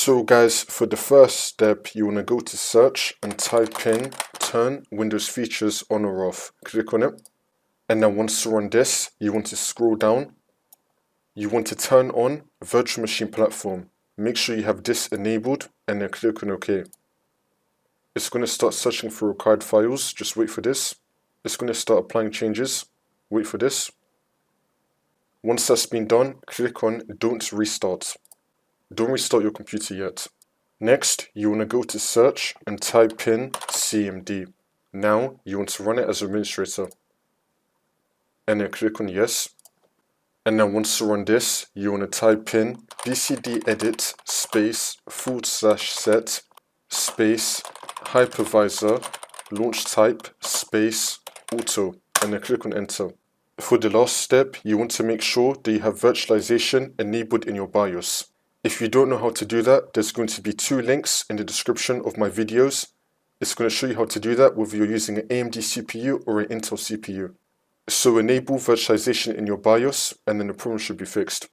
So guys, for the first step, you want to go to search and type in turn Windows features on or off. Click on it. And then once you're on this, you want to scroll down. You want to turn on virtual machine platform. Make sure you have this enabled and then click on OK. It's going to start searching for required files. Just wait for this. It's going to start applying changes. Wait for this. Once that's been done, click on Don't Restart. Don't restart your computer yet. Next, you want to go to search and type in CMD. Now, you want to run it as administrator. And then click on yes. And then once you're on this, you want to type in bcdedit space /set space hypervisor launch type space auto. And then click on enter. For the last step, you want to make sure that you have virtualization enabled in your BIOS. If you don't know how to do that, there's going to be 2 links in the description of my videos. It's going to show you how to do that whether you're using an AMD CPU or an Intel CPU. So enable virtualization in your BIOS and then the problem should be fixed.